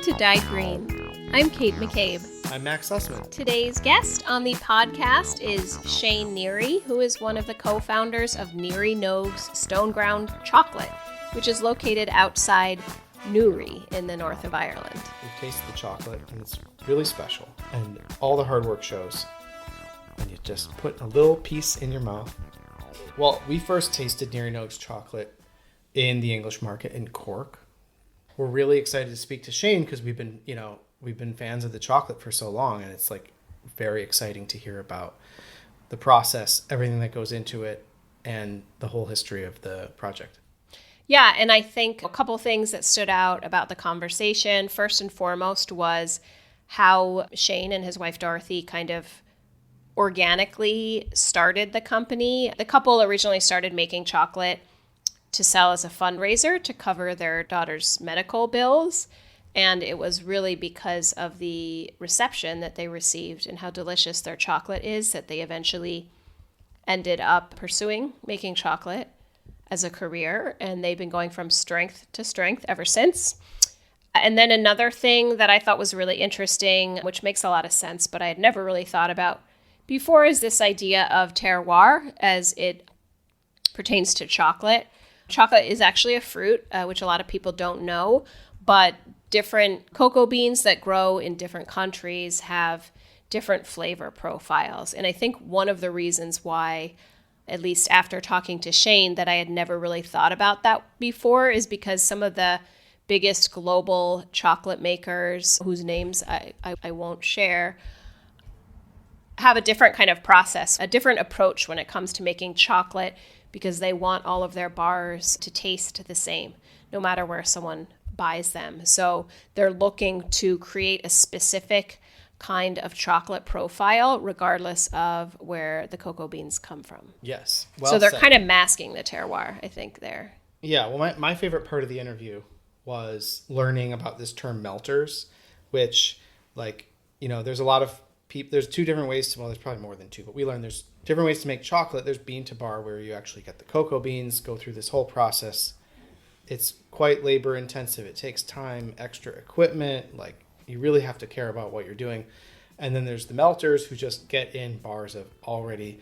to Dyed Green. I'm Kate McCabe. I'm Max Sussman. Today's guest on the podcast is Shane Neary, who is one of the co-founders of NearyNógs Stoneground Chocolate, which is located outside Newry in the north of Ireland. We've tasted the chocolate, and it's really special, and all the hard work shows. And you just put a little piece in your mouth. Well, we first tasted NearyNógs chocolate in the English market in Cork. We're really excited to speak to Shane because we've been fans of the chocolate for so long, and it's like very exciting to hear about the process, everything that goes into it, and the whole history of the project. Yeah, and I think a couple things that stood out about the conversation, first and foremost, was how Shane and his wife Dorothy kind of organically started the company. The couple originally started making chocolate to sell as a fundraiser to cover their daughter's medical bills. And it was really because of the reception that they received and how delicious their chocolate is that they eventually ended up pursuing making chocolate as a career. And they've been going from strength to strength ever since. And then another thing that I thought was really interesting, which makes a lot of sense, but I had never really thought about before, is this idea of terroir as it pertains to chocolate. Chocolate is actually a fruit, which a lot of people don't know, but different cocoa beans that grow in different countries have different flavor profiles. And I think one of the reasons why, at least after talking to Shane, that I had never really thought about that before is because some of the biggest global chocolate makers, whose names I won't share, have a different kind of process, a different approach when it comes to making chocolate, because they want all of their bars to taste the same, no matter where someone buys them. So they're looking to create a specific kind of chocolate profile, regardless of where the cocoa beans come from. Yes. Well so they're said. Kind of masking the terroir, I think, there. Yeah, well, my favorite part of the interview was learning about this term melters, which, there's a lot of people, there's two different ways to, well, there's probably more than two, but we learned there's different ways to make chocolate. There's bean to bar, where you actually get the cocoa beans, go through this whole process. It's quite labor intensive. It takes time, extra equipment. You really have to care about what you're doing. And then there's the melters, who just get in bars of already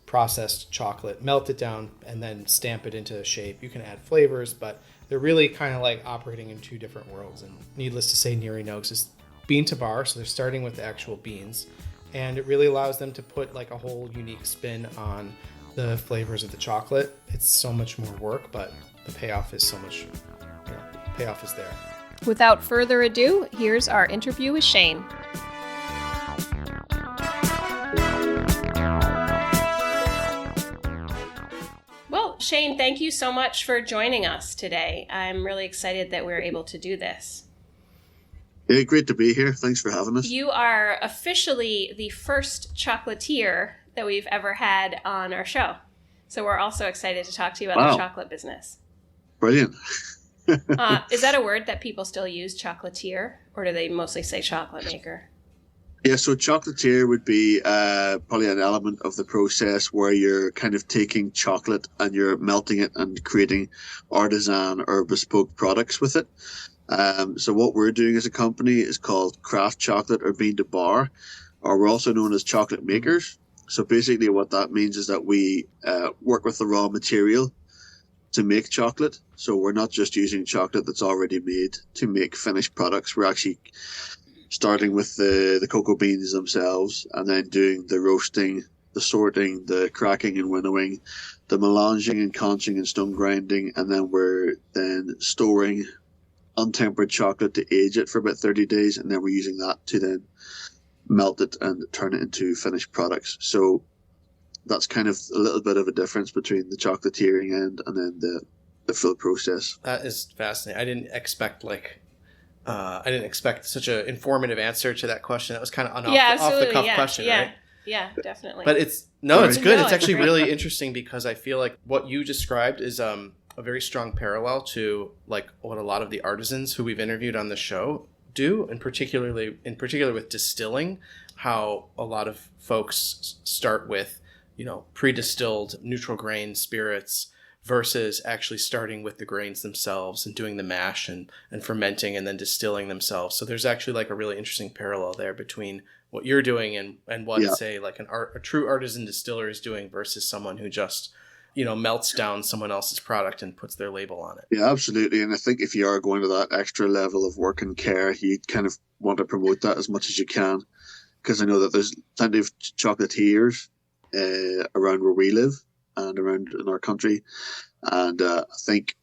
processed chocolate, melt it down, and then stamp it into a shape. You can add flavors, but they're really kind of like operating in two different worlds. And needless to say, NearyNógs is bean to bar, so they're starting with the actual beans. And it really allows them to put a whole unique spin on the flavors of the chocolate. It's so much more work, but the payoff is so much, payoff is there. Without further ado, here's our interview with Shane. Well, Shane, thank you so much for joining us today. I'm really excited that we're able to do this. Yeah, great to be here. Thanks for having us. You are officially the first chocolatier that we've ever had on our show. So we're also excited to talk to you about the chocolate business. Brilliant. Is that a word that people still use, chocolatier, or do they mostly say chocolate maker? Yeah, so chocolatier would be probably an element of the process where you're kind of taking chocolate and you're melting it and creating artisan or bespoke products with it. So what we're doing as a company is called craft chocolate or bean to bar, or we're also known as chocolate makers. So basically what that means is that we work with the raw material to make chocolate. So we're not just using chocolate that's already made to make finished products. We're actually starting with the cocoa beans themselves and then doing the roasting, the sorting, the cracking and winnowing, the melanging and conching and stone grinding, and then we're then storing untempered chocolate to age it for about 30 days, and then we're using that to then melt it and turn it into finished products. So that's kind of a little bit of a difference between the chocolatiering end and then the full process. That is fascinating. I didn't expect such an informative answer to that question. That was kind of an off the cuff question, right? Yeah, definitely. But it's good. It's actually really interesting because I feel like what you described is a very strong parallel to what a lot of the artisans who we've interviewed on the show do, and particular with distilling, how a lot of folks start with, pre-distilled neutral grain spirits versus actually starting with the grains themselves and doing the mash and fermenting and then distilling themselves. So there's actually like a really interesting parallel there between what you're doing and what say like a true artisan distiller is doing versus someone who just, melts down someone else's product and puts their label on it. Yeah, absolutely. And I think if you are going to that extra level of work and care, you kind of want to promote that as much as you can. Because I know that there's plenty of chocolatiers around where we live and around in our country. And I think,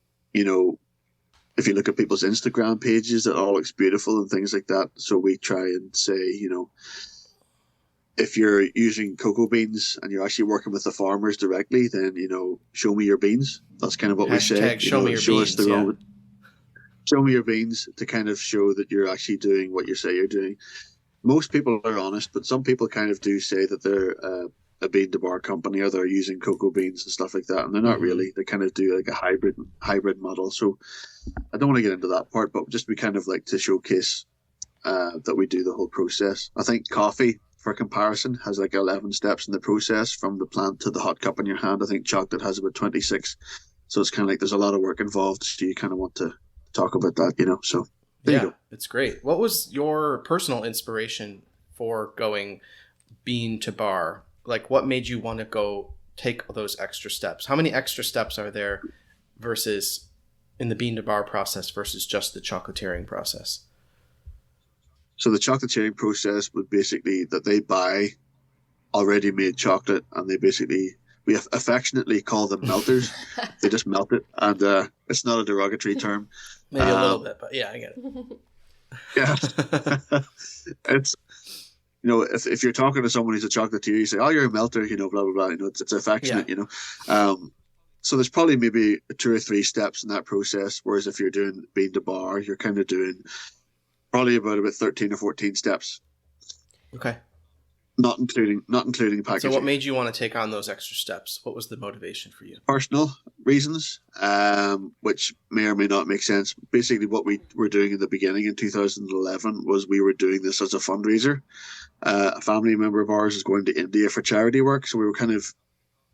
if you look at people's Instagram pages, it all looks beautiful and things like that. So we try and say, if you're using cocoa beans and you're actually working with the farmers directly, then, show me your beans. That's kind of what we say. Show me your beans. Show me your beans to kind of show that you're actually doing what you say you're doing. Most people are honest, but some people kind of do say that they're a bean to bar company or they're using cocoa beans and stuff like that, and they're not really. They kind of do like a hybrid model. So I don't want to get into that part, but just we kind of like to showcase that we do the whole process. I think coffee, for comparison, has like 11 steps in the process from the plant to the hot cup in your hand. I think chocolate has about 26. So it's kind of like there's a lot of work involved. So you kind of want to talk about that, So there you go. It's great. What was your personal inspiration for going bean to bar? Like, what made you want to go take those extra steps? How many extra steps are there versus in the bean to bar process versus just the chocolatiering process? So the chocolatiering process would basically that they buy already made chocolate, and we affectionately call them melters. They just melt it, and it's not a derogatory term. Maybe a little bit, but yeah, I get it. Yeah. It's, if you're talking to someone who's a chocolatier, you say, oh, you're a melter, blah, blah, blah. It's affectionate, So there's probably maybe 2 or 3 steps in that process, whereas if you're doing bean to bar, you're kind of doing probably about 13 or 14 steps. Okay. Not including packaging. So what made you want to take on those extra steps? What was the motivation for you? Personal reasons, which may or may not make sense. Basically, what we were doing in the beginning in 2011 was we were doing this as a fundraiser. A family member of ours is going to India for charity work, so we were kind of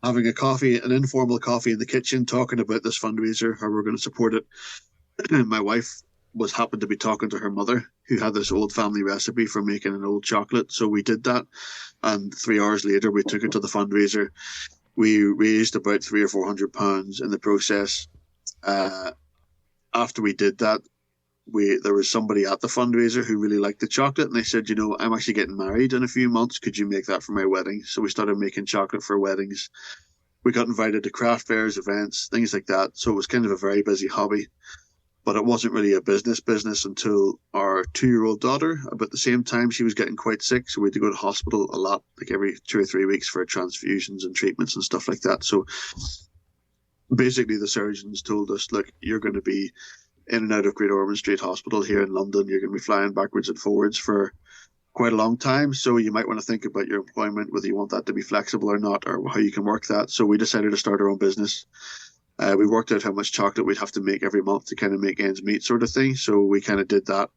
having an informal coffee in the kitchen, talking about this fundraiser, how we're going to support it. My wife happened to be talking to her mother, who had this old family recipe for making an old chocolate. So we did that, and 3 hours later we took it to the fundraiser. We raised about £300 or £400 in the process. After we did that, there was somebody at the fundraiser who really liked the chocolate, and they said, I'm actually getting married in a few months. Could you make that for my wedding? So we started making chocolate for weddings. We got invited to craft fairs, events, things like that. So it was kind of a very busy hobby. But it wasn't really a business until our 2-year-old daughter, about the same time, she was getting quite sick. So we had to go to hospital a lot, like every 2 or 3 weeks for transfusions and treatments and stuff like that. So basically the surgeons told us, look, you're going to be in and out of Great Ormond Street Hospital here in London. You're going to be flying backwards and forwards for quite a long time. So you might want to think about your employment, whether you want that to be flexible or not, or how you can work that. So we decided to start our own business. We worked out how much chocolate we'd have to make every month to kind of make ends meet sort of thing. So we kind of did that.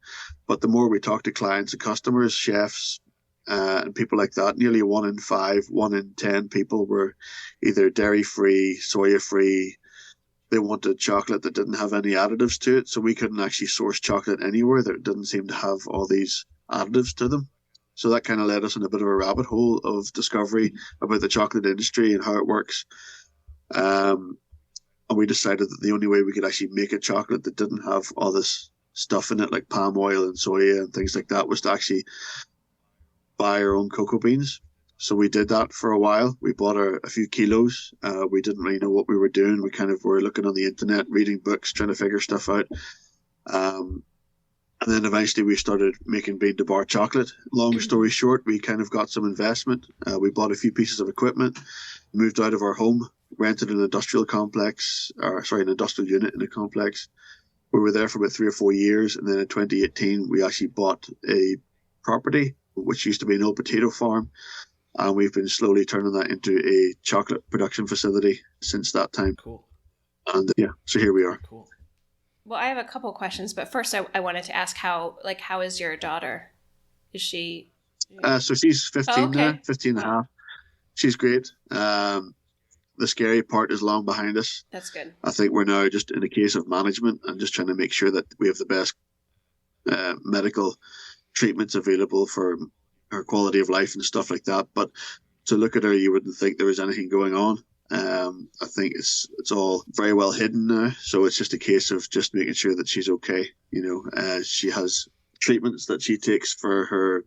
But the more we talked to clients and customers, chefs, and people like that, nearly 1 in 5, 1 in 10 people were either dairy-free, soya-free. They wanted chocolate that didn't have any additives to it. So we couldn't actually source chocolate anywhere that didn't seem to have all these additives to them. So that kind of led us in a bit of a rabbit hole of discovery about the chocolate industry and how it works. And we decided that the only way we could actually make a chocolate that didn't have all this stuff in it, like palm oil and soya and things like that, was to actually buy our own cocoa beans. So we did that for a while. We bought a few kilos. We didn't really know what we were doing. We kind of were looking on the internet, reading books, trying to figure stuff out. And then eventually we started making bean to bar chocolate. Long story short, we kind of got some investment. We bought a few pieces of equipment, moved out of our home, rented an industrial unit in a complex. We were there for about 3 or 4 years. And then in 2018, we actually bought a property, which used to be an old potato farm. And we've been slowly turning that into a chocolate production facility since that time. Cool. And so here we are. Cool. Well, I have a couple questions, but first I wanted to ask how is your daughter? Is she? So she's 15 now, 15 and a half. She's great. the scary part is long behind us. That's good. I think we're now just in a case of management and just trying to make sure that we have the best medical treatments available for her quality of life and stuff like that. But to look at her, you wouldn't think there was anything going on. I think it's all very well hidden now, so it's just a case of just making sure that she's okay. She has treatments that she takes for her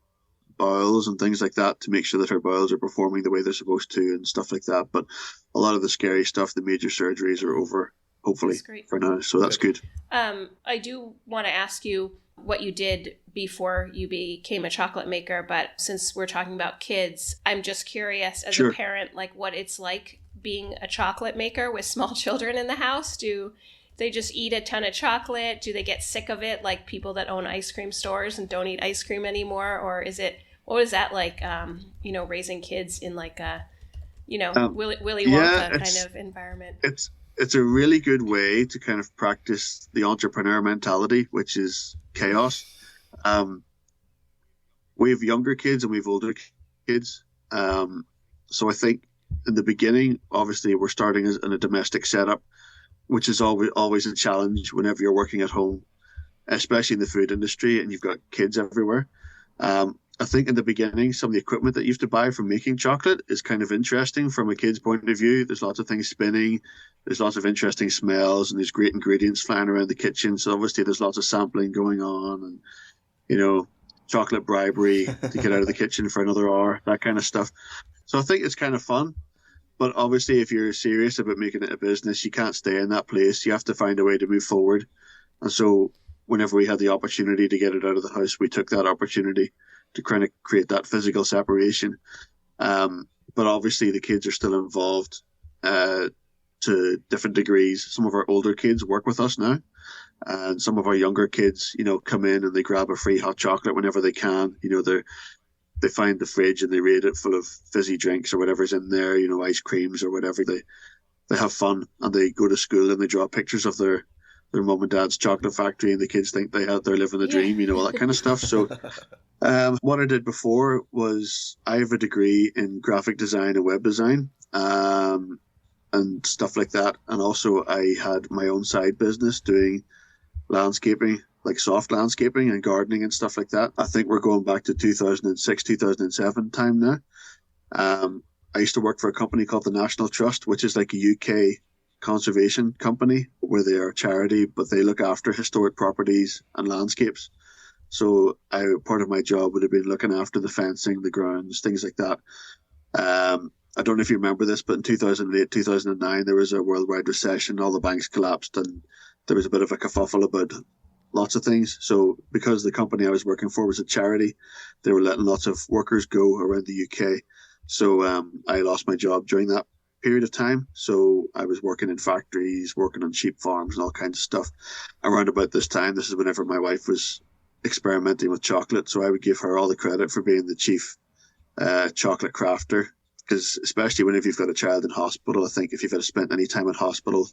bowels and things like that to make sure that her bowels are performing the way they're supposed to and stuff like that. But a lot of the scary stuff, the major surgeries, are over, hopefully, for now. So that's good. I do want to ask you what you did before you became a chocolate maker, but since we're talking about kids, I'm just curious as a parent, like what it's like being a chocolate maker with small children in the house. Do they just eat a ton of chocolate? Do they get sick of it like people that own ice cream stores and don't eat ice cream anymore? Or what is that like, raising kids in like a, Willy Wonka kind of environment? It's a really good way to kind of practice the entrepreneur mentality, which is chaos. We have younger kids and we have older kids. So I think in the beginning, obviously, we're starting in a domestic setup, which is always a challenge whenever you're working at home, especially in the food industry and you've got kids everywhere. I think in the beginning, some of the equipment that you have to buy for making chocolate is kind of interesting from a kid's point of view. There's lots of things spinning, there's lots of interesting smells, and there's great ingredients flying around the kitchen. So obviously there's lots of sampling going on and, chocolate bribery to get out of the kitchen for another hour, that kind of stuff. So I think it's kind of fun. But obviously, if you're serious about making it a business, you can't stay in that place. You have to find a way to move forward. And so whenever we had the opportunity to get it out of the house, we took that opportunity to kind of create that physical separation. But obviously, the kids are still involved to different degrees. Some of our older kids work with us now. And some of our younger kids, come in and they grab a free hot chocolate whenever they can. They find the fridge and they raid it full of fizzy drinks or whatever's in there, ice creams or whatever. They have fun and they go to school and they draw pictures of their mum and dad's chocolate factory and the kids think they're living the dream, all that kind of stuff. So what I did before was I have a degree in graphic design and web design and stuff like that. And also I had my own side business doing landscaping, like soft landscaping and gardening and stuff like that. I think we're going back to 2006, 2007 time now. I used to work for a company called the National Trust, which is like a UK conservation company where they are a charity, but they look after historic properties and landscapes. So part of my job would have been looking after the fencing, the grounds, things like that. I don't know if you remember this, but in 2008, 2009, there was a worldwide recession. All the banks collapsed and there was a bit of a kerfuffle about lots of things. So because the company I was working for was a charity, they were letting lots of workers go around the UK. So I lost my job during that period of time. So I was working in factories, working on sheep farms and all kinds of stuff. Around about this time, this is whenever my wife was experimenting with chocolate. So I would give her all the credit for being the chief chocolate crafter. Because especially whenever you've got a child in hospital, I think if you've ever spent any time in hospital,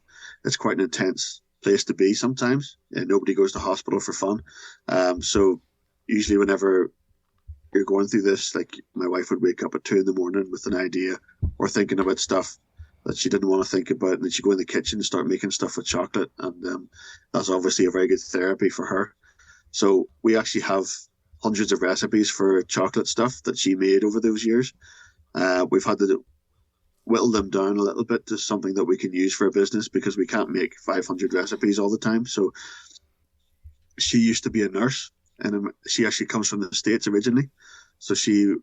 it's quite an intense place to be sometimes. Nobody goes to hospital for fun. So usually whenever you're going through this, like my wife would wake up at 2 a.m. with an idea or thinking about stuff that she didn't want to think about, and then she'd go in the kitchen and start making stuff with chocolate, and that's obviously a very good therapy for her. So we actually have hundreds of recipes for chocolate stuff that she made over those years. We've had to whittle them down a little bit to something that we can use for a business because we can't make 500 recipes all the time. So she used to be a nurse, and she actually comes from the States originally. So she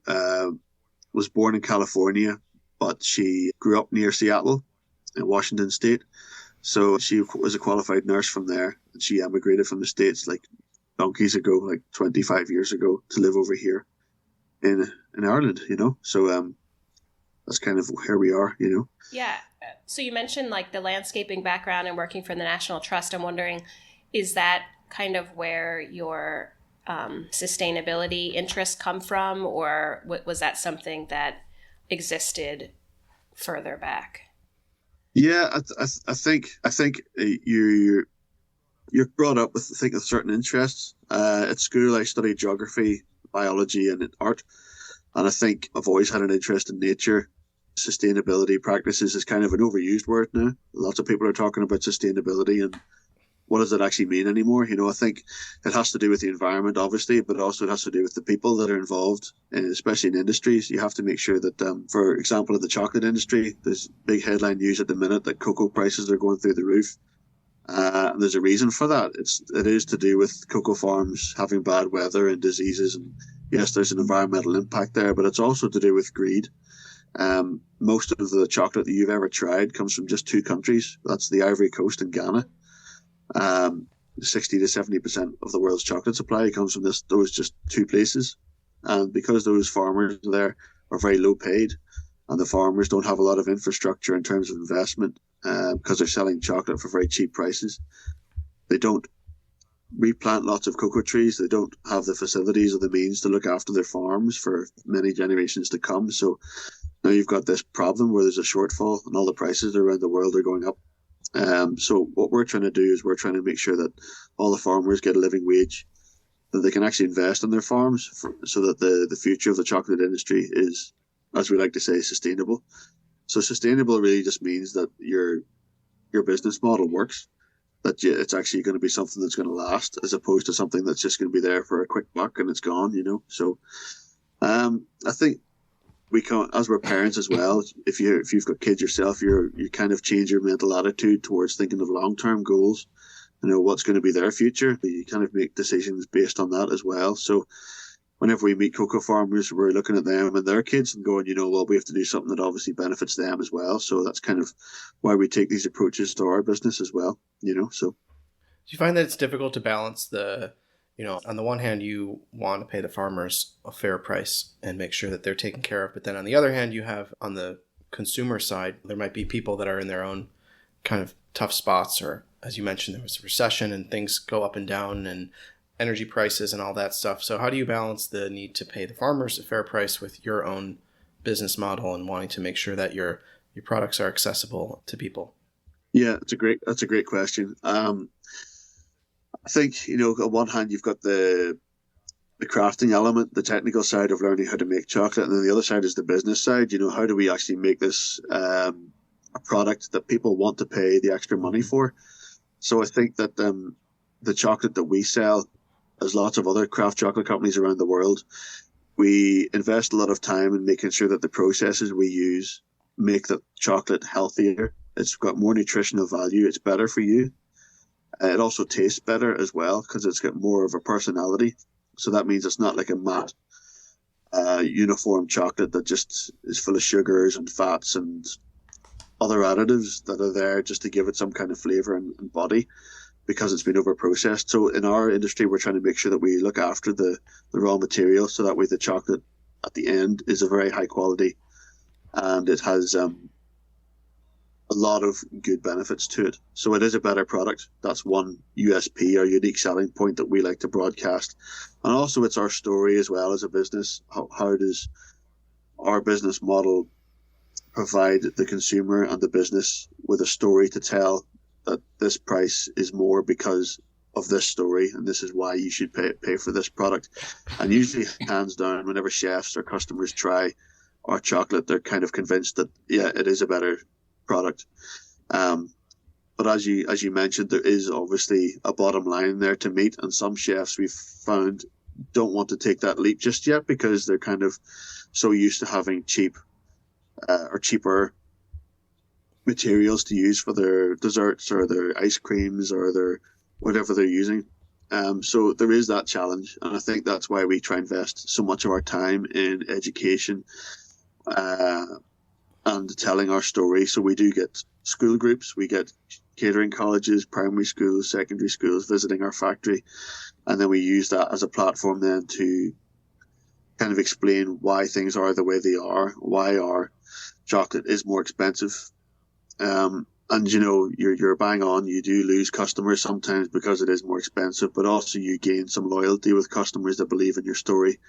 was born in California, but she grew up near Seattle in Washington State. So she was a qualified nurse from there, and she emigrated from the States like donkeys ago, like 25 years ago, to live over here in Ireland, So that's kind of where we are, Yeah. So you mentioned like the landscaping background and working for the National Trust. I'm wondering, is that kind of where your sustainability interests come from, or was that something that existed further back? Yeah, I think you're brought up with certain interests. At school, I studied geography, biology, and art, and I think I've always had an interest in nature. sustainability practices is kind of an overused word now. Lots of people are talking about sustainability, and what does it actually mean anymore? I think it has to do with the environment, obviously, but also it has to do with the people that are involved, especially in industries. You have to make sure that, for example, in the chocolate industry, there's big headline news at the minute that cocoa prices are going through the roof. And there's a reason for that. It is to do with cocoa farms having bad weather and diseases. And yes, there's an environmental impact there, but it's also to do with greed. Most of the chocolate that you've ever tried comes from just two countries. That's the Ivory Coast and Ghana. 60 to 70% of the world's chocolate supply comes from those just two places. And because those farmers there are very low paid, and the farmers don't have a lot of infrastructure in terms of investment, because they're selling chocolate for very cheap prices, they don't replant lots of cocoa trees. They don't have the facilities or the means to look after their farms for many generations to come. So now you've got this problem where there's a shortfall and all the prices around the world are going up. So what we're trying to do is we're trying to make sure that all the farmers get a living wage, that they can actually invest in their farms so that the future of the chocolate industry is, as we like to say, sustainable. So sustainable really just means that your business model works, that it's actually going to be something that's going to last, as opposed to something that's just going to be there for a quick buck and it's gone, So I think we can, as we're parents as well, if you've got kids yourself, you kind of change your mental attitude towards thinking of long-term goals, what's going to be their future. You kind of make decisions based on that as well. So whenever we meet cocoa farmers, we're looking at them and their kids and going, well, we have to do something that obviously benefits them as well. So that's kind of why we take these approaches to our business as well, so. Do you find that it's difficult to balance on the one hand, you want to pay the farmers a fair price and make sure that they're taken care of. But then on the other hand, you have on the consumer side, there might be people that are in their own kind of tough spots, or as you mentioned, there was a recession and things go up and down and energy prices and all that stuff. So how do you balance the need to pay the farmers a fair price with your own business model and wanting to make sure that your products are accessible to people? Yeah, that's a great question. I think, on one hand, you've got the crafting element, the technical side of learning how to make chocolate. And then the other side is the business side. How do we actually make this a product that people want to pay the extra money for? So I think that the chocolate that we sell, as lots of other craft chocolate companies around the world, we invest a lot of time in making sure that the processes we use make the chocolate healthier. It's got more nutritional value. It's better for you. It also tastes better as well because it's got more of a personality. So that means it's not like a matte, uniform chocolate that just is full of sugars and fats and other additives that are there just to give it some kind of flavor and body, because it's been over-processed. So in our industry, we're trying to make sure that we look after the raw material so that way the chocolate at the end is a very high quality and it has a lot of good benefits to it. So it is a better product. That's one USP, or unique selling point, that we like to broadcast. And also it's our story as well as a business. How does our business model provide the consumer and the business with a story to tell, that this price is more because of this story and this is why you should pay for this product. And usually, hands down, whenever chefs or customers try our chocolate, they're kind of convinced that, yeah, it is a better product. But as you mentioned, there is obviously a bottom line there to meet, and some chefs we've found don't want to take that leap just yet because they're kind of so used to having cheap or cheaper materials to use for their desserts or their ice creams or their whatever they're using. So there is that challenge, and I think that's why we try and invest so much of our time in education and telling our story. So we do get school groups, we get catering colleges, primary schools, secondary schools visiting our factory, and then we use that as a platform then to kind of explain why things are the way they are, why our chocolate is more expensive. And you're bang on, you do lose customers sometimes because it is more expensive, but also you gain some loyalty with customers that believe in your story.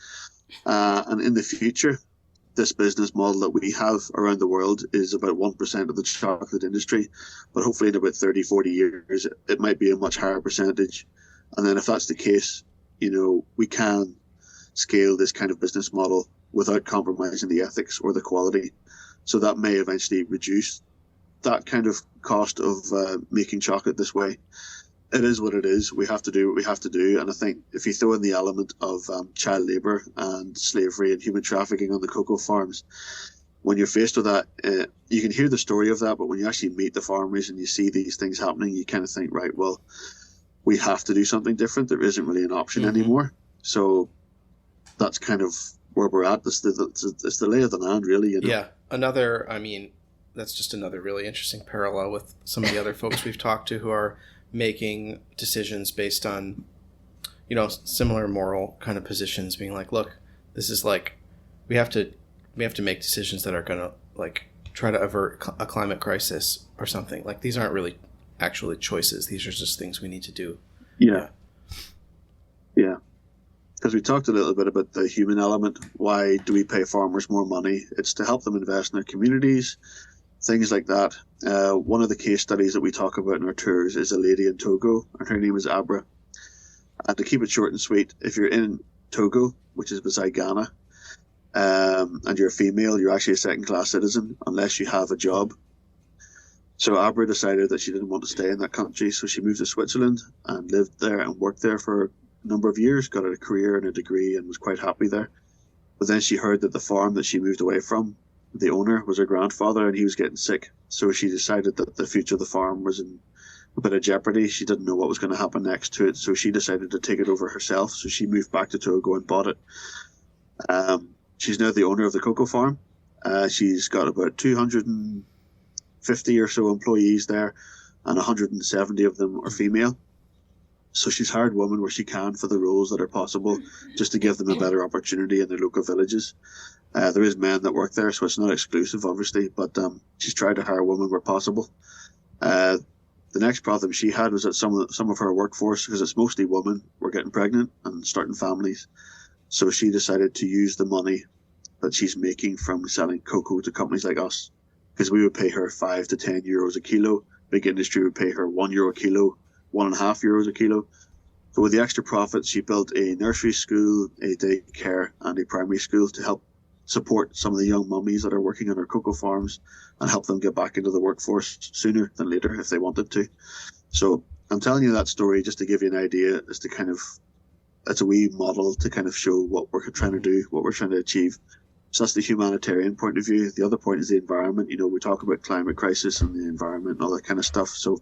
And in the future, this business model that we have around the world is about 1% of the chocolate industry, but hopefully in about 30, 40 years, it might be a much higher percentage. And then if that's the case, we can scale this kind of business model without compromising the ethics or the quality. So that may eventually reduce that kind of cost of making chocolate this way. It is what it is. We have to do what we have to do. And I think if you throw in the element of child labour and slavery and human trafficking on the cocoa farms, when you're faced with that, you can hear the story of that, but when you actually meet the farmers and you see these things happening, you kind of think, right, well, we have to do something different. There isn't really an option anymore. So that's kind of where we're at. It's the lay of the land, really. You know? Yeah. That's just another really interesting parallel with some of the other folks we've talked to who are making decisions based on, similar moral kind of positions, being like, look, this is like, we have to make decisions that are going to like try to avert a climate crisis or something. Like, these aren't really actually choices. These are just things we need to do. Yeah. Because we talked a little bit about the human element. Why do we pay farmers more money? It's to help them invest in their communities, things like that. One of the case studies that we talk about in our tours is a lady in Togo, and her name is Abra. And to keep it short and sweet, if you're in Togo, which is beside Ghana, and you're a female, you're actually a second-class citizen unless you have a job. So Abra decided that she didn't want to stay in that country, so she moved to Switzerland and lived there and worked there for a number of years, got a career and a degree, and was quite happy there. But then she heard that the farm that she moved away from, the owner was her grandfather, and he was getting sick. So she decided that the future of the farm was in a bit of jeopardy. She didn't know what was going to happen next to it, so she decided to take it over herself. So she moved back to Togo and bought it. She's now the owner of the cocoa farm. She's got about 250 or so employees there, and 170 of them are female. So she's hired women where she can for the roles that are possible, just to give them a better opportunity in their local villages. There is men that work there, so it's not exclusive, obviously, but she's tried to hire women where possible. The next problem she had was that some of her workforce, because it's mostly women, were getting pregnant and starting families. So she decided to use the money that she's making from selling cocoa to companies like us, because we would pay her 5 to 10 euros a kilo. Big industry would pay her €1 a kilo, €1.50 a kilo. So with the extra profits, she built a nursery school, a daycare, and a primary school to help support some of the young mummies that are working on our cocoa farms and help them get back into the workforce sooner than later if they wanted to. So I'm telling you that story just to give you an idea as to kind of, it's a wee model to kind of show what we're trying to do, what we're trying to achieve. So that's the humanitarian point of view. The other point is the environment. We talk about climate crisis and the environment and all that kind of stuff. So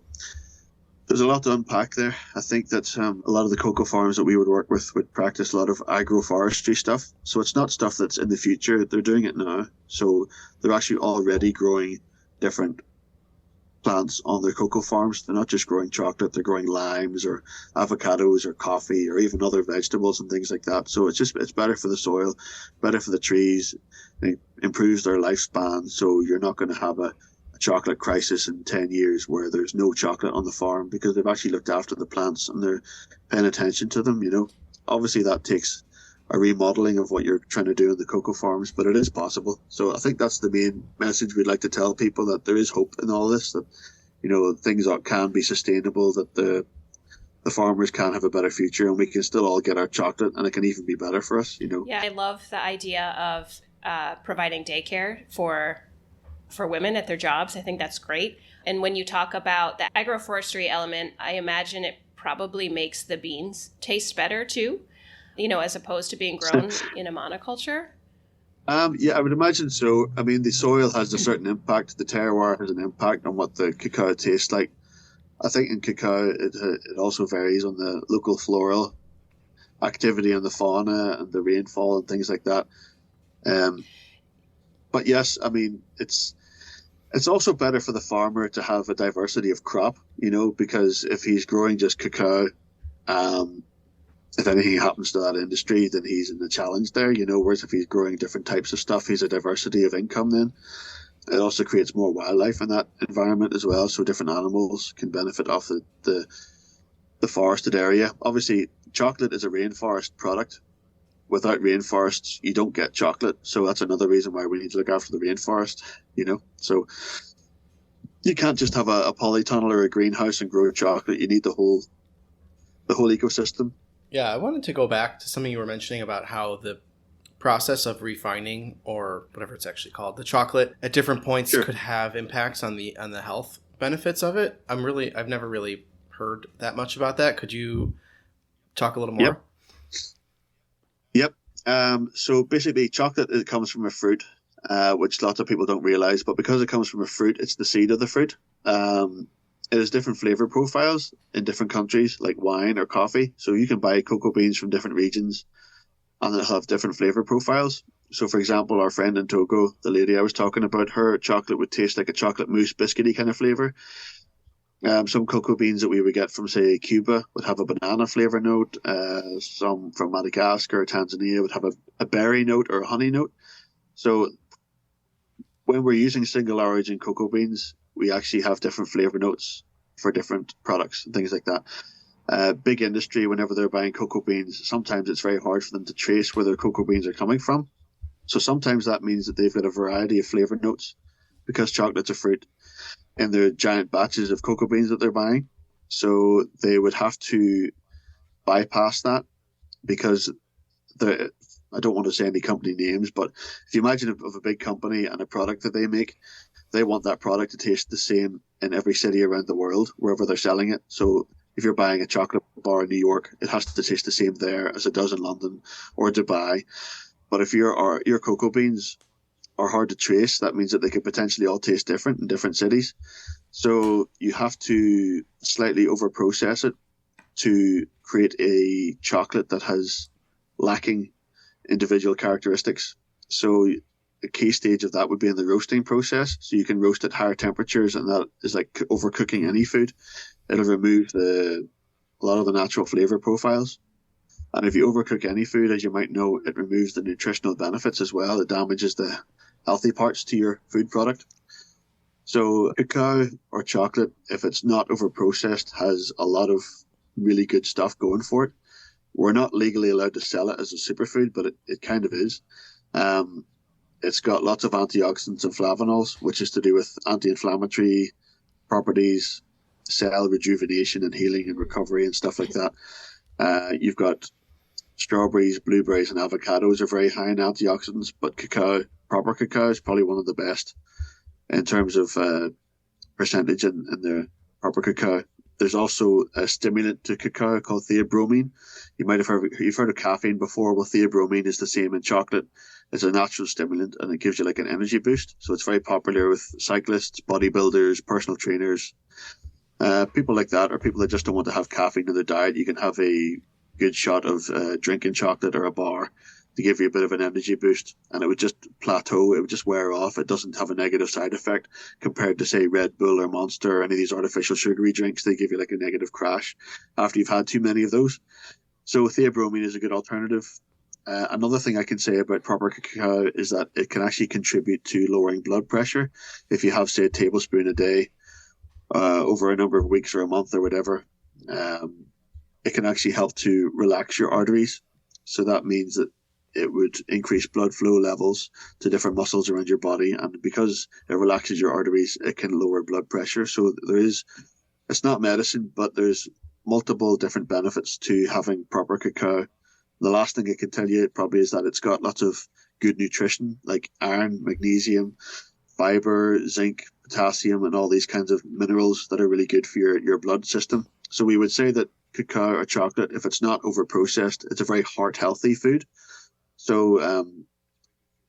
there's a lot to unpack there. I think that a lot of the cocoa farms that we would work with would practice a lot of agroforestry stuff. So it's not stuff that's in the future. They're doing it now. So they're actually already growing different plants on their cocoa farms. They're not just growing chocolate. They're growing limes or avocados or coffee or even other vegetables and things like that. So it's better for the soil, better for the trees. It improves their lifespan. So you're not going to have a chocolate crisis in 10 years where there's no chocolate on the farm, because they've actually looked after the plants and they're paying attention to them. Obviously that takes a remodeling of what you're trying to do in the cocoa farms, but it is possible. So I think that's the main message we'd like to tell people, that there is hope in all this, that things can be sustainable, that the farmers can have a better future, and we can still all get our chocolate, and it can even be better for us. Yeah, I love the idea of providing daycare for women at their jobs. I think that's great. And when you talk about the agroforestry element, I imagine it probably makes the beans taste better too, as opposed to being grown in a monoculture. Yeah, I would imagine so. I mean, the soil has a certain impact. The terroir has an impact on what the cacao tastes like. I think in cacao, it also varies on the local floral activity and the fauna and the rainfall and things like that. But yes, I mean, it's also better for the farmer to have a diversity of crop, because if he's growing just cacao, if anything happens to that industry, then he's in a challenge there, whereas if he's growing different types of stuff, he's a diversity of income then. It also creates more wildlife in that environment as well, so different animals can benefit off the forested area. Obviously, chocolate is a rainforest product. Without rainforests, you don't get chocolate. So that's another reason why we need to look after the rainforest, So you can't just have a polytunnel or a greenhouse and grow chocolate. You need the whole ecosystem. Yeah, I wanted to go back to something you were mentioning about how the process of refining, or whatever it's actually called, the chocolate at different points could have impacts on the health benefits of it? I've never really heard that much about that. Could you talk a little more? Yep. So basically, chocolate, it comes from a fruit, which lots of people don't realize. But because it comes from a fruit, it's the seed of the fruit. It has different flavor profiles in different countries, like wine or coffee. So you can buy cocoa beans from different regions, and they'll have different flavor profiles. So, for example, our friend in Togo, the lady I was talking about, her chocolate would taste like a chocolate mousse biscuity kind of flavor. Some cocoa beans that we would get from, say, Cuba would have a banana flavor note. Some from Madagascar or Tanzania would have a berry note or a honey note. So when we're using single origin cocoa beans, we actually have different flavor notes for different products and things like that. Big industry, whenever they're buying cocoa beans, sometimes it's very hard for them to trace where their cocoa beans are coming from. So sometimes that means that they've got a variety of flavor notes because chocolate's a fruit in their giant batches of cocoa beans that they're buying. So they would have to bypass that because I don't want to say any company names, but if you imagine of a big company and a product that they make, they want that product to taste the same in every city around the world, wherever they're selling it. So if you're buying a chocolate bar in New York, it has to taste the same there as it does in London or Dubai. But if your cocoa beans are hard to trace, that means that they could potentially all taste different in different cities. So you have to slightly over-process it to create a chocolate that has lacking individual characteristics. So the key stage of that would be in the roasting process. So you can roast at higher temperatures, and that is like overcooking any food. It'll remove a lot of the natural flavor profiles. And if you overcook any food, as you might know, it removes the nutritional benefits as well. It damages the healthy parts to your food product. So cacao or chocolate, if it's not over-processed, has a lot of really good stuff going for it. We're not legally allowed to sell it as a superfood, but it kind of is. It's got lots of antioxidants and flavonols, which is to do with anti-inflammatory properties, cell rejuvenation and healing and recovery and stuff like that. You've got strawberries, blueberries, and avocados are very high in antioxidants, but proper cacao is probably one of the best in terms of percentage in the proper cacao. There's also a stimulant to cacao called theobromine. You might have heard of caffeine before. Well, theobromine is the same in chocolate. It's a natural stimulant, and it gives you like an energy boost. So it's very popular with cyclists, bodybuilders, personal trainers, people like that, or people that just don't want to have caffeine in their diet. You can have a good shot of drinking chocolate or a bar to give you a bit of an energy boost, and it would just plateau. It would just wear off. It doesn't have a negative side effect compared to, say, Red Bull or Monster or any of these artificial sugary drinks. They give you like a negative crash after you've had too many of those. So theobromine is a good alternative. Another thing I can say about proper cacao is that it can actually contribute to lowering blood pressure. If you have, say, a tablespoon a day over a number of weeks or a month or whatever, it can actually help to relax your arteries. So that means that it would increase blood flow levels to different muscles around your body. And because it relaxes your arteries, it can lower blood pressure. So it's not medicine, but there's multiple different benefits to having proper cacao. The last thing I can tell you probably is that it's got lots of good nutrition like iron, magnesium, fiber, zinc, potassium, and all these kinds of minerals that are really good for your blood system. So we would say that cacao or chocolate, if it's not over-processed, it's a very heart-healthy food. So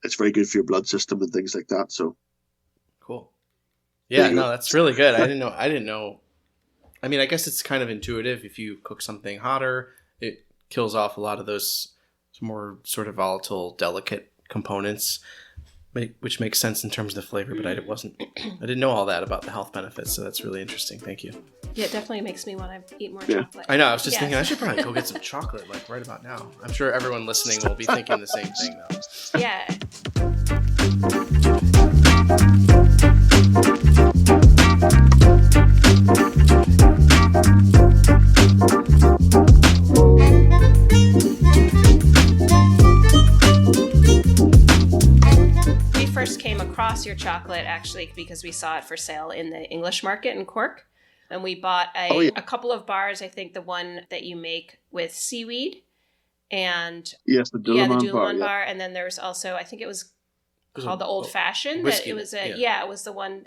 it's very good for your blood system and things like that. So cool. Yeah, no, that's really good. I didn't know. I mean, I guess it's kind of intuitive. If you cook something hotter, it kills off a lot of those more sort of volatile, delicate components, which makes sense in terms of the flavor. But I didn't know all that about the health benefits. So that's really interesting. Thank you. Yeah, it definitely makes me want to eat more chocolate. I know. I was just thinking I should probably go get some chocolate like right about now. I'm sure everyone listening will be thinking the same thing though. Yeah. We first came across your chocolate actually because we saw it for sale in the English market in Cork. And we bought a couple of bars, I think the one that you make with seaweed and Yes, the the Dulaman bar. Dulaman Yeah. bar, and then there's also, I think it was called the Old Fashioned. Whiskey, It was it was the one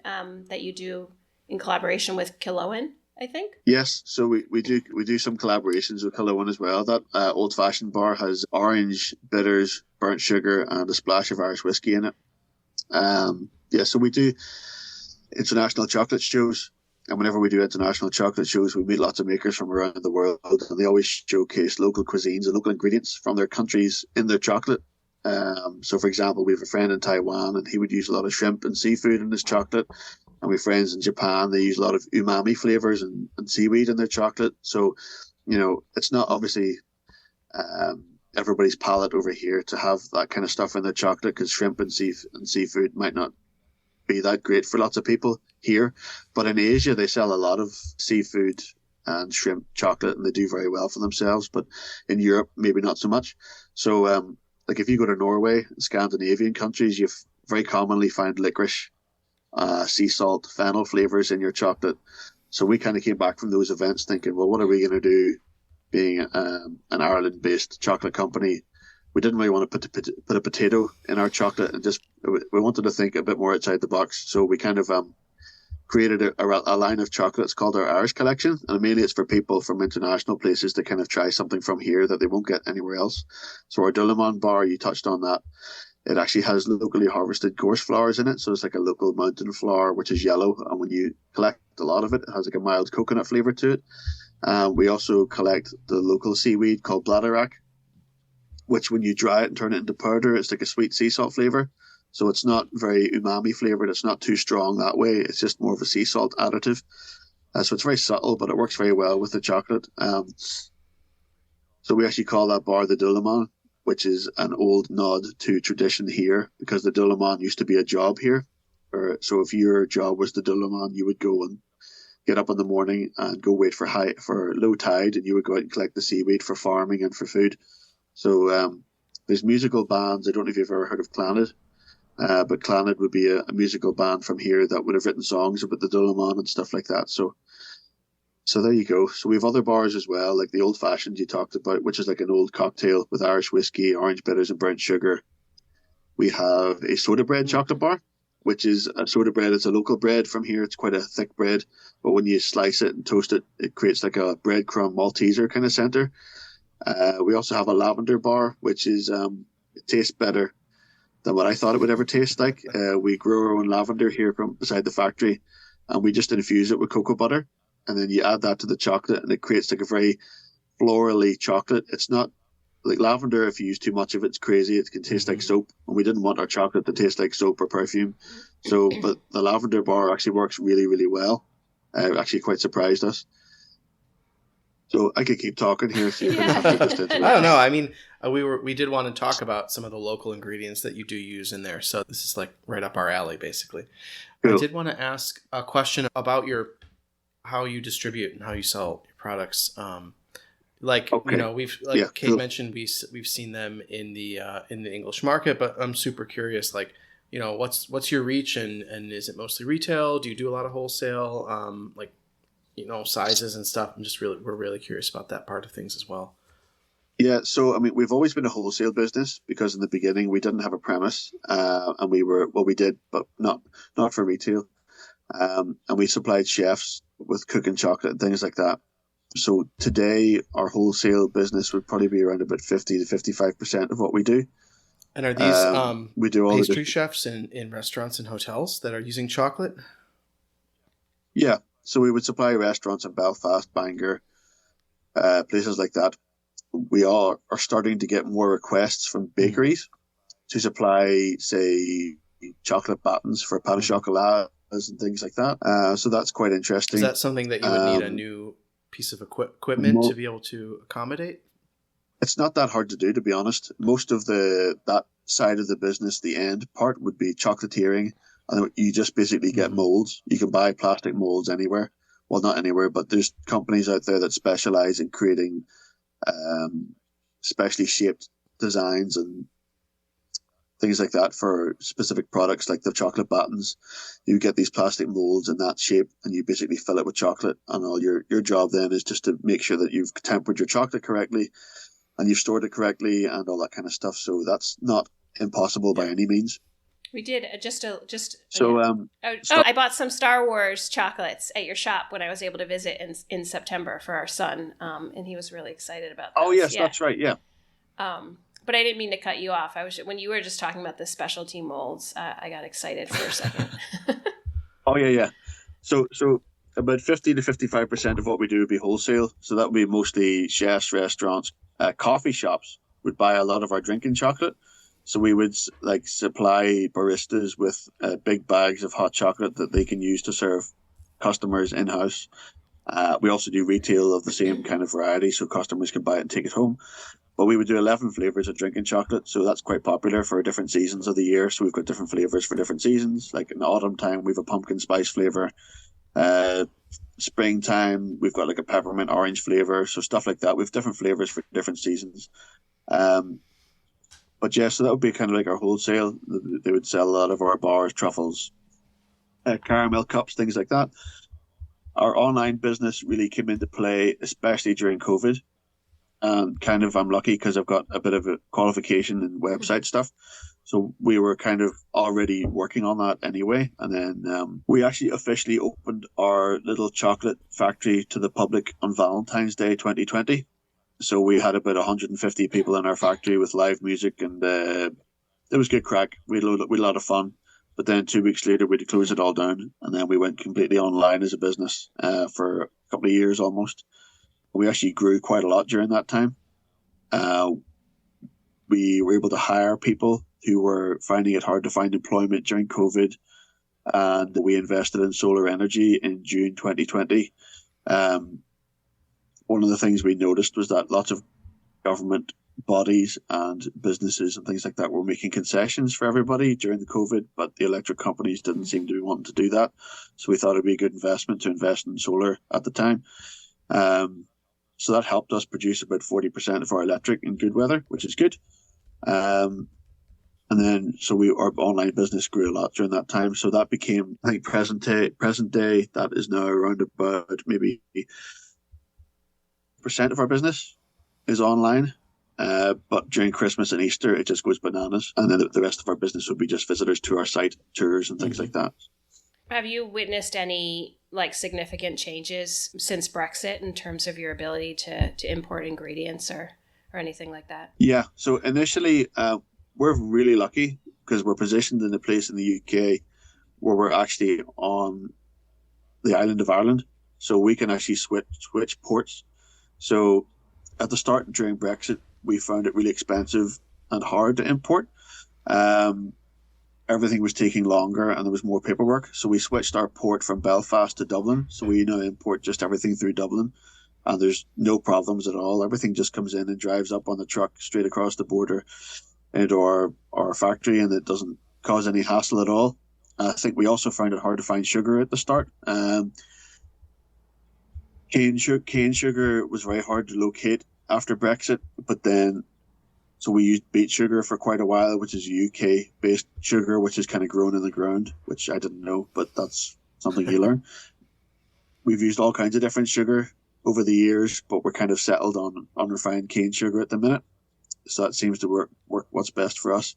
that you do in collaboration with Killowen, I think. Yes, so we do some collaborations with Killowen as well. That old fashioned bar has orange, bitters, burnt sugar, and a splash of Irish whiskey in it. So we do international chocolate shows, and whenever we do international chocolate shows, we meet lots of makers from around the world, and they always showcase local cuisines and local ingredients from their countries in their chocolate. So, for example, we have a friend in Taiwan, and he would use a lot of shrimp and seafood in his chocolate. And we have friends in Japan, they use a lot of umami flavors and seaweed in their chocolate. So, it's not obviously everybody's palate over here to have that kind of stuff in their chocolate, because shrimp and seafood might not be that great for lots of people here. But in Asia, they sell a lot of seafood and shrimp chocolate, and they do very well for themselves. But in Europe, maybe not so much. So, like if you go to Norway and Scandinavian countries, you very commonly find licorice, sea salt, fennel flavors in your chocolate. So we kind of came back from those events thinking, well, what are we going to do being an Ireland-based chocolate company? We didn't really want to put a potato in our chocolate, and we wanted to think a bit more outside the box. So we kind of created a line of chocolates called our Irish collection, and mainly it's for people from international places to kind of try something from here that they won't get anywhere else. So our Dulaman bar, you touched on that. It actually has locally harvested gorse flowers in it, so it's like a local mountain flower which is yellow, and when you collect a lot of it, it has like a mild coconut flavour to it. We also collect the local seaweed called bladderwrack, which when you dry it and turn it into powder, it's like a sweet sea salt flavour. So it's not very umami flavoured, it's not too strong that way, it's just more of a sea salt additive. So it's very subtle, but it works very well with the chocolate. So we actually call that bar the Dulaman, which is an old nod to tradition here, because the Dulaman used to be a job here. So if your job was the Dulaman, you would go and get up in the morning and go wait for low tide, and you would go out and collect the seaweed for farming and for food. So there's musical bands. I don't know if you've ever heard of Clannad, but Clannad would be a musical band from here that would have written songs about the Dulaman and stuff like that. So there you go. So we have other bars as well, like the Old Fashioned you talked about, which is like an old cocktail with Irish whiskey, orange bitters, and burnt sugar. We have a soda bread chocolate bar, which is a soda bread. It's a local bread from here. It's quite a thick bread, but when you slice it and toast it, it creates like a breadcrumb Malteser kind of center. We also have a lavender bar, which is it tastes better than what I thought it would ever taste like. We grow our own lavender here from beside the factory, and we just infuse it with cocoa butter. And then you add that to the chocolate, and it creates like a very florally chocolate. It's not like lavender. If you use too much of it, it's crazy. It can taste like soap, and we didn't want our chocolate to taste like soap or perfume. So, but the lavender bar actually works really, really well. It actually quite surprised us. So I could keep talking here. So you're gonna have to just I don't know. I mean, we did want to talk about some of the local ingredients that you do use in there. So this is like right up our alley, basically. Cool. I did want to ask a question about how you distribute and how you sell your products. Kate mentioned, we've seen them in the English market, but I'm super curious, what's your reach, and is it mostly retail? Do you do a lot of wholesale, sizes and stuff? We're really curious about that part of things as well. Yeah, so I mean, we've always been a wholesale business, because in the beginning we didn't have a premise, and we did, but not for retail. And we supplied chefs with cooking chocolate and things like that. So today our wholesale business would probably be around about 50 to 55% of what we do. And are these we do all pastry chefs in restaurants and hotels that are using chocolate? Yeah, so we would supply restaurants in Belfast, Bangor, places like that. We are starting to get more requests from bakeries to supply, say, chocolate battens for pâte au chocolat and things like that. So that's quite interesting. Is that something that you would need a new piece of equipment to be able to accommodate? It's not that hard to do, to be honest. Most of that side of the business, the end part, would be chocolatiering, and you just basically get molds. You can buy plastic molds anywhere. Well, not anywhere, but there's companies out there that specialize in creating specially shaped designs and things like that for specific products, like the chocolate battens. You get these plastic molds in that shape, and you basically fill it with chocolate, and all your job then is just to make sure that you've tempered your chocolate correctly, and you've stored it correctly and all that kind of stuff. So that's not impossible by any means. We did I bought some Star Wars chocolates at your shop when I was able to visit in September for our son, and he was really excited about that. Oh yes, that's right. Yeah. But I didn't mean to cut you off. When you were just talking about the specialty molds, I got excited for a second. Oh yeah. So about 50 to 55% of what we do would be wholesale. So that would be mostly chefs, restaurants, coffee shops would buy a lot of our drinking chocolate. So we would supply baristas with big bags of hot chocolate that they can use to serve customers in-house. We also do retail of the same kind of variety, so customers can buy it and take it home. But we would do 11 flavors of drinking chocolate, so that's quite popular for different seasons of the year. So we've got different flavors for different seasons. Like in the autumn time, we have a pumpkin spice flavor. Springtime, we've got like a peppermint orange flavor. So stuff like that. We have different flavors for different seasons. But yeah, so that would be kind of like our wholesale. They would sell a lot of our bars, truffles, caramel cups, things like that. Our online business really came into play, especially during COVID. And kind of, I'm lucky because I've got a bit of a qualification in website stuff. So we were kind of already working on that anyway. And then we actually officially opened our little chocolate factory to the public on Valentine's Day 2020. So we had about 150 people in our factory with live music, and it was good crack. We had a lot of fun. But then 2 weeks later, we'd close it all down, and then we went completely online as a business for a couple of years almost. We actually grew quite a lot during that time. We were able to hire people who were finding it hard to find employment during COVID, and we invested in solar energy in June 2020. One of the things we noticed was that lots of government bodies and businesses and things like that were making concessions for everybody during the COVID, but the electric companies didn't seem to be wanting to do that. So we thought it'd be a good investment to invest in solar at the time. So that helped us produce about 40% of our electric in good weather, which is good. And then, our online business grew a lot during that time. So that became, I think, present day, that is now around about maybe % of our business is online. But during Christmas and Easter, it just goes bananas. And then the rest of our business would be just visitors to our site, tours and things like that. Have you witnessed any significant changes since Brexit in terms of your ability to import ingredients or anything like that? Yeah. So initially, we're really lucky because we're positioned in a place in the UK where we're actually on the island of Ireland. So we can actually switch ports. So at the start during Brexit, we found it really expensive and hard to import. Everything was taking longer and there was more paperwork. So we switched our port from Belfast to Dublin. So we now import just everything through Dublin. And there's no problems at all. Everything just comes in and drives up on the truck straight across the border into our factory, and it doesn't cause any hassle at all. I think we also found it hard to find sugar at the start. Cane sugar was very hard to locate after Brexit, but then so we used beet sugar for quite a while, which is UK-based sugar, which is kind of grown in the ground, which I didn't know, but that's something you learn. We've used all kinds of different sugar over the years, but we're kind of settled on unrefined cane sugar at the minute. So that seems to work what's best for us.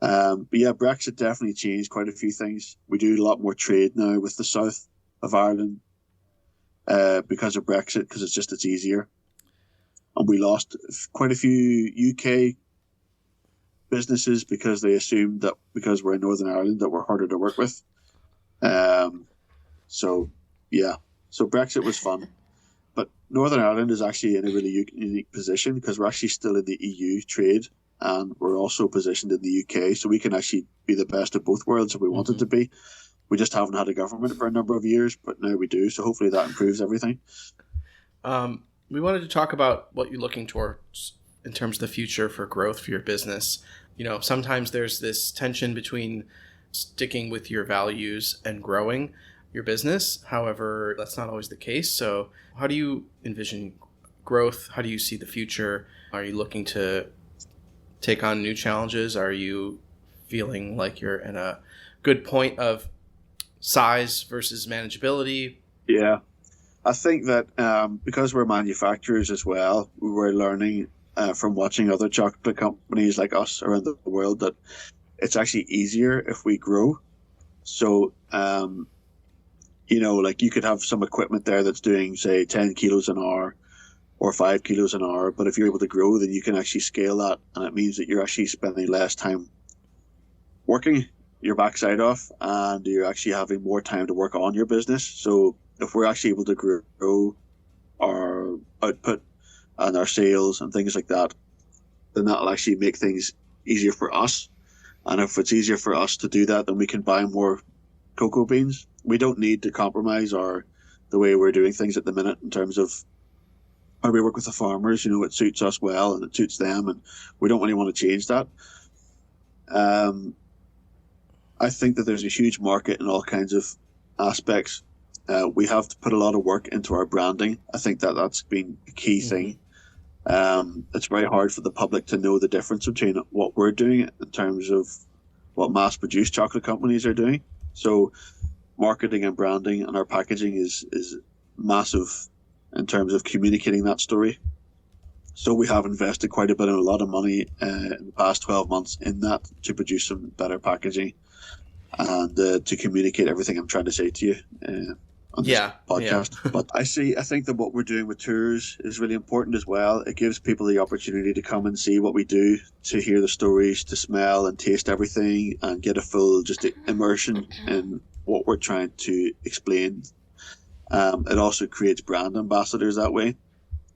But yeah, Brexit definitely changed quite a few things. We do a lot more trade now with the south of Ireland because of Brexit, because it's easier. And we lost quite a few UK businesses because they assumed that because we're in Northern Ireland that we're harder to work with. So Brexit was fun. But Northern Ireland is actually in a really unique position because we're actually still in the EU trade, and we're also positioned in the UK, so we can actually be the best of both worlds if we wanted to be. We just haven't had a government for a number of years, but now we do, so hopefully that improves everything. We wanted to talk about what you're looking towards in terms of the future for growth for your business. Sometimes there's this tension between sticking with your values and growing your business. However, that's not always the case. So how do you envision growth? How do you see the future? Are you looking to take on new challenges? Are you feeling like you're in a good point of size versus manageability? Yeah. I think that because we're manufacturers as well, we're learning from watching other chocolate companies like us around the world that it's actually easier if we grow. So, like you could have some equipment there that's doing, say, 10 kilos an hour or 5 kilos an hour. But if you're able to grow, then you can actually scale that. And it means that you're actually spending less time working your backside off, and you're actually having more time to work on your business. So if we're actually able to grow our output and our sales and things like that, then that'll actually make things easier for us. And if it's easier for us to do that, then we can buy more cocoa beans. We don't need to compromise the way we're doing things at the minute in terms of how we work with the farmers. It suits us well and it suits them, and we don't really want to change that. I think that there's a huge market in all kinds of aspects. We have to put a lot of work into our branding. I think that that's been a key thing. It's very hard for the public to know the difference between what we're doing in terms of what mass-produced chocolate companies are doing. So marketing and branding and our packaging is massive in terms of communicating that story. So we have invested quite a bit and a lot of money in the past 12 months in that to produce some better packaging and to communicate everything I'm trying to say to you on this podcast. Yeah. But I think that what we're doing with tours is really important as well. It gives people the opportunity to come and see what we do, to hear the stories, to smell and taste everything, and get a full just immersion in what we're trying to explain. It also creates brand ambassadors that way.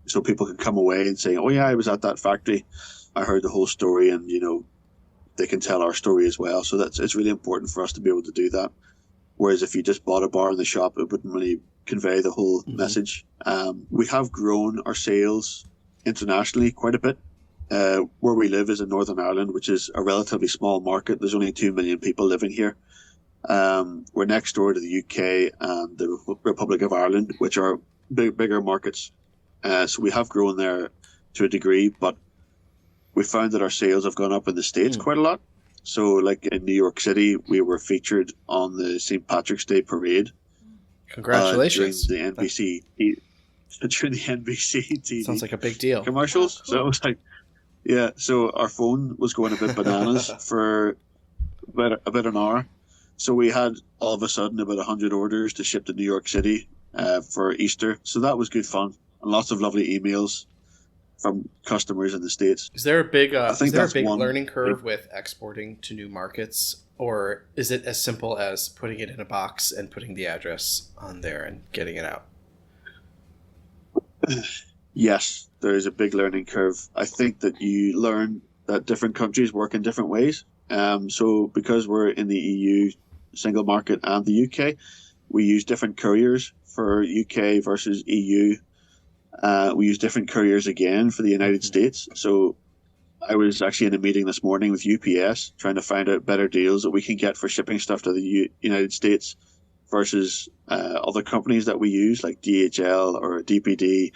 So people can come away and say, oh yeah, I was at that factory. I heard the whole story, and, they can tell our story as well. So it's really important for us to be able to do that. Whereas if you just bought a bar in the shop, it wouldn't really convey the whole message. We have grown our sales internationally quite a bit. Where we live is in Northern Ireland, which is a relatively small market. There's only 2 million people living here. We're next door to the UK and the Republic of Ireland, which are bigger markets. So we have grown there to a degree, but we found that our sales have gone up in the States quite a lot. So like in New York City, we were featured on the St. Patrick's Day parade. Congratulations. During the NBC TV. Sounds like a big deal. Commercials. So it was like, yeah, so our phone was going a bit bananas for about an hour. So we had all of a sudden about 100 orders to ship to New York City for Easter. So that was good fun. And lots of lovely emails from customers in the States. Is there a big learning curve with exporting to new markets, or is it as simple as putting it in a box and putting the address on there and getting it out? Yes, there is a big learning curve. I think that you learn that different countries work in different ways. So because we're in the EU single market and the UK, we use different couriers for UK versus EU. We use different couriers again for the United States. So I was actually in a meeting this morning with UPS trying to find out better deals that we can get for shipping stuff to the United States versus other companies that we use like DHL or DPD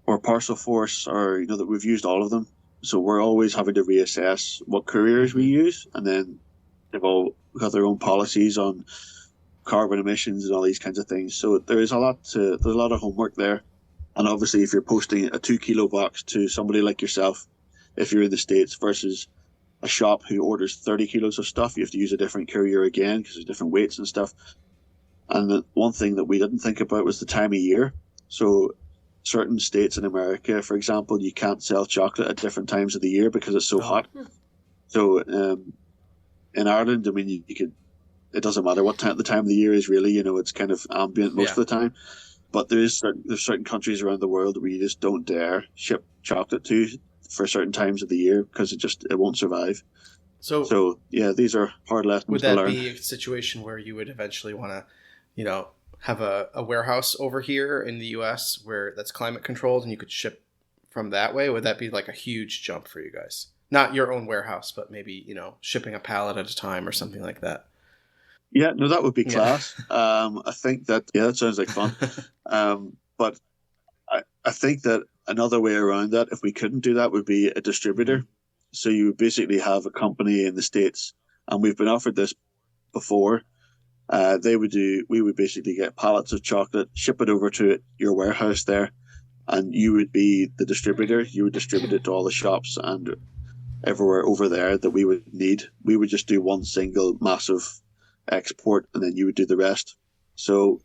or Parcel Force, or that we've used all of them. So we're always having to reassess what couriers we use, and then they've all got their own policies on carbon emissions and all these kinds of things. So there's a lot of homework there. And obviously, if you're posting a 2 kilo box to somebody like yourself, if you're in the States, versus a shop who orders 30 kilos of stuff, you have to use a different courier again because there's different weights and stuff. And the one thing that we didn't think about was the time of year. So certain states in America, for example, you can't sell chocolate at different times of the year because it's so hot. So in Ireland, I mean, it doesn't matter what the time of the year is really, it's kind of ambient most of the time. But there's certain countries around the world where you just don't dare ship chocolate to for certain times of the year because it won't survive. So yeah, these are hard lessons to learn. Would that be a situation where you would eventually want to, have a warehouse over here in the US where that's climate controlled and you could ship from that way? Would that be like a huge jump for you guys? Not your own warehouse, but maybe, shipping a pallet at a time or something like that. Yeah, no, that would be class. Yeah. I think that sounds like fun. But I think that another way around that, if we couldn't do that, would be a distributor. So you would basically have a company in the States, and we've been offered this before. We would basically get pallets of chocolate, ship it over to your warehouse there, and you would be the distributor. You would distribute it to all the shops and everywhere over there that we would need. We would just do one single massive export, and then you would do the rest. So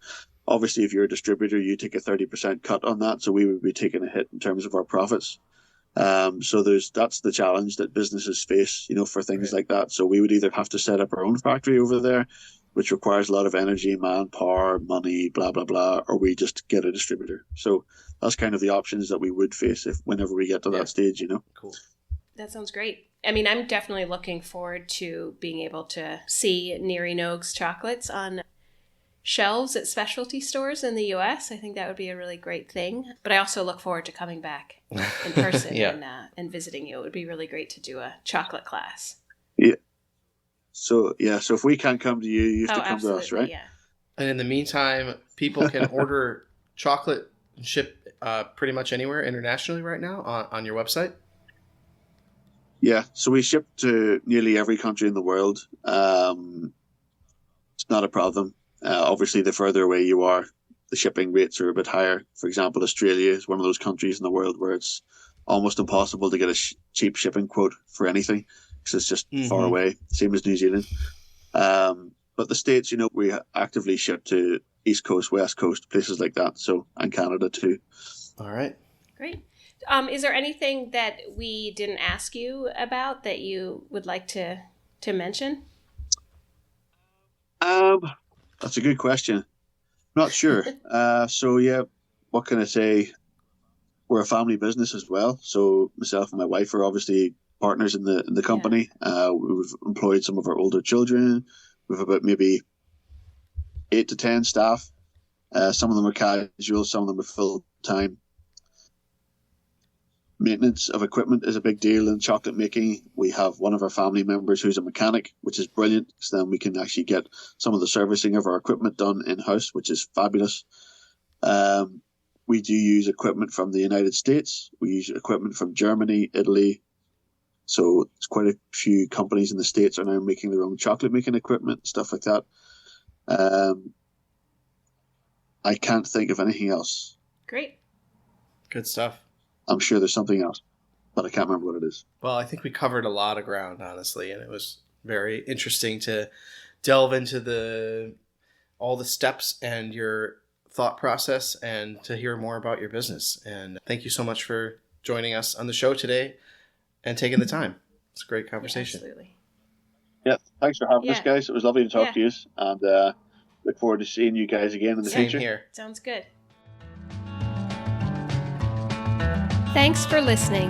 obviously, if you're a distributor, you take a 30% cut on that. So we would be taking a hit in terms of our profits. So that's the challenge that businesses face, for things like that. So we would either have to set up our own factory over there, which requires a lot of energy, manpower, money, blah, blah, blah, or we just get a distributor. So that's kind of the options that we would face whenever we get to that stage, Cool. That sounds great. I mean, I'm definitely looking forward to being able to see NearyNógs chocolates on shelves at specialty stores in the U.S. I think that would be a really great thing. But I also look forward to coming back in person and visiting you. It would be really great to do a chocolate class. Yeah. So if we can't come to you, you have to come to us, right? Yeah. And in the meantime, people can order chocolate and ship pretty much anywhere internationally right now on your website. Yeah, so we ship to nearly every country in the world. It's not a problem. Obviously, the further away you are, the shipping rates are a bit higher. For example, Australia is one of those countries in the world where it's almost impossible to get a cheap shipping quote for anything because it's just far away, same as New Zealand. But the States, we actively ship to East Coast, West Coast, places like that, and Canada too. All right. Great. Is there anything that we didn't ask you about that you would like to mention? That's a good question. Not sure. What can I say? We're a family business as well. So myself and my wife are obviously partners in the company. We've employed some of our older children. We've about maybe 8 to 10 staff. Some of them are casual, some of them are full time. Maintenance of equipment is a big deal in chocolate making. We have one of our family members who's a mechanic, which is brilliant, because then we can actually get some of the servicing of our equipment done in-house, which is fabulous. We do use equipment from the United States. We use equipment from Germany, Italy. So it's quite a few companies in the States are now making their own chocolate making equipment, stuff like that. I can't think of anything else. Great. Good stuff. I'm sure there's something else, but I can't remember what it is. Well, I think we covered a lot of ground, honestly, and it was very interesting to delve into all the steps and your thought process and to hear more about your business. And thank you so much for joining us on the show today and taking the time. It's a great conversation. Yeah, absolutely. Yeah, thanks for having us, guys. It was lovely to talk to you, and look forward to seeing you guys again in the future. Same here. Sounds good. Thanks for listening.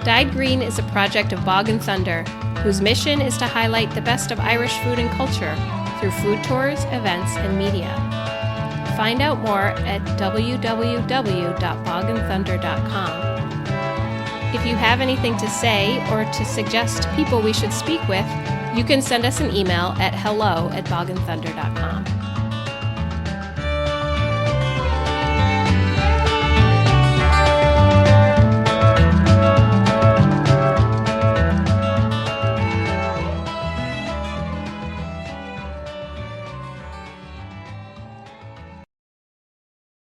Dyed Green is a project of Bog and Thunder, whose mission is to highlight the best of Irish food and culture through food tours, events, and media. Find out more at www.bogandthunder.com. If you have anything to say or to suggest people we should speak with, you can send us an email at hello@bogandthunder.com.